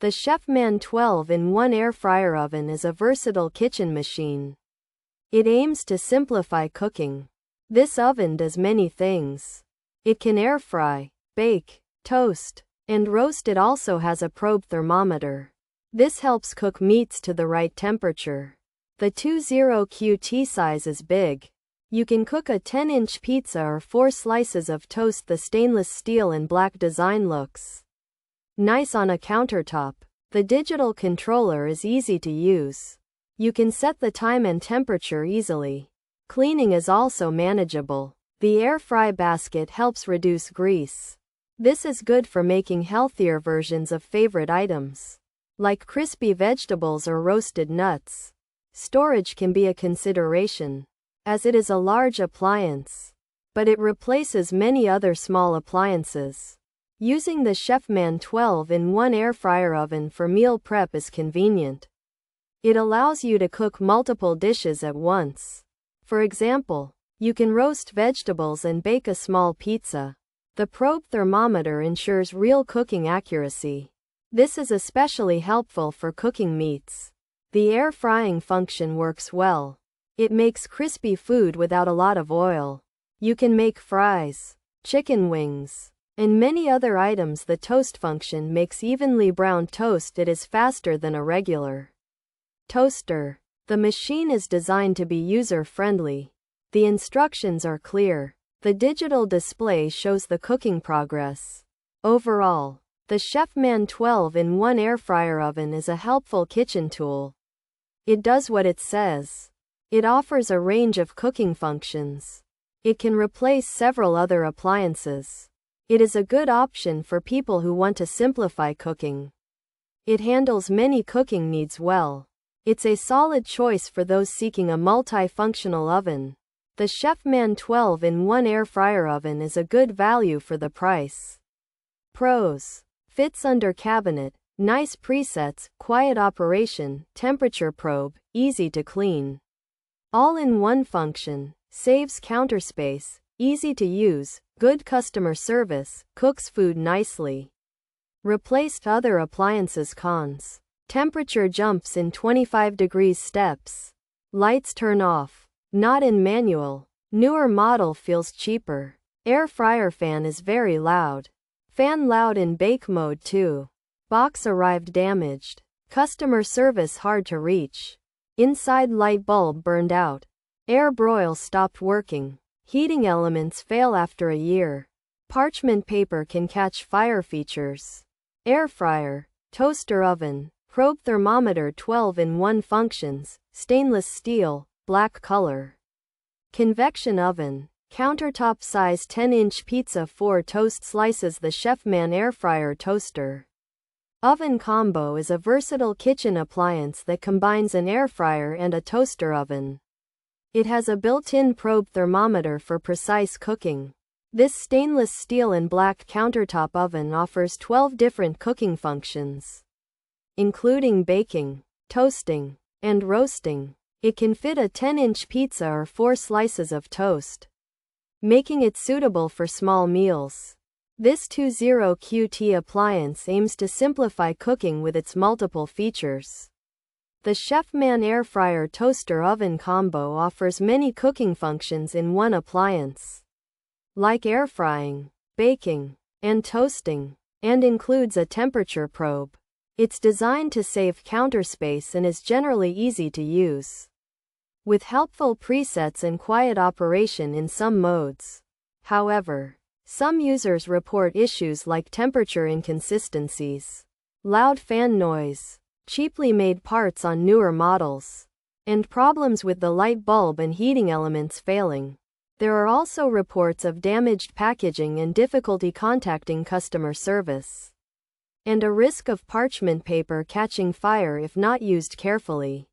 The Chefman 12-in-1 air fryer oven is a versatile kitchen machine. It aims to simplify cooking. This oven does many things. It can air fry, bake, toast, and roast. It also has a probe thermometer. This helps cook meats to the right temperature. The 20QT size is big. You can cook a 10-inch pizza or 4 slices of toast. The stainless steel and black design looks nice on a countertop. The digital controller is easy to use. You can set the time and temperature easily. Cleaning is also manageable. The air fry basket helps reduce grease. This is good for making healthier versions of favorite items, like crispy vegetables or roasted nuts. Storage can be a consideration, as it is a large appliance, but it replaces many other small appliances. Using the Chefman 12-in-1 air fryer oven for meal prep is convenient. It allows you to cook multiple dishes at once. For example, you can roast vegetables and bake a small pizza. The probe thermometer ensures real cooking accuracy. This is especially helpful for cooking meats. The air frying function works well. It makes crispy food without a lot of oil. You can make fries, chicken wings, and many other items. The toast function makes evenly browned toast. It is faster than a regular toaster. The machine is designed to be user-friendly. The instructions are clear. The digital display shows the cooking progress. Overall, the Chefman 12-in-1 air fryer oven is a helpful kitchen tool. It does what it says. It offers a range of cooking functions. It can replace several other appliances. It is a good option for people who want to simplify cooking. It handles many cooking needs well. It's a solid choice for those seeking a multi-functional oven. The Chefman 12-in-1 air fryer oven is a good value for the price. Pros: fits under cabinet, nice presets, quiet operation, temperature probe, easy to clean. All-in-one function, saves counter space, easy to use, good customer service, cooks food nicely. Replaced other appliances. Cons: temperature jumps in 25-degree steps. Lights turn off. Not in manual. Newer model feels cheaper. Air fryer fan is very loud. Fan loud in bake mode too. Box arrived damaged. Customer service hard to reach. Inside light bulb burned out. Air broil stopped working. Heating elements fail after a year. Parchment paper can catch fire. Features: air fryer, toaster oven, probe thermometer. 12-in-1 functions, stainless steel, black color. Convection oven, countertop size 10-inch pizza 4 toast slices. The Chefman air fryer toaster oven combo is a versatile kitchen appliance that combines an air fryer and a toaster oven. It has a built-in probe thermometer for precise cooking. This stainless steel and black countertop oven offers 12 different cooking functions, including baking, toasting, and roasting. It can fit a 10-inch pizza or 4 slices of toast, making it suitable for small meals. This 20QT appliance aims to simplify cooking with its multiple features. The Chefman air fryer toaster oven combo offers many cooking functions in one appliance, like air frying, baking, and toasting, and includes a temperature probe. It's designed to save counter space and is generally easy to use, with helpful presets and quiet operation in some modes. However, some users report issues like temperature inconsistencies, loud fan noise, cheaply made parts on newer models, and problems with the light bulb and heating elements failing. There are also reports of damaged packaging and difficulty contacting customer service, and a risk of parchment paper catching fire if not used carefully.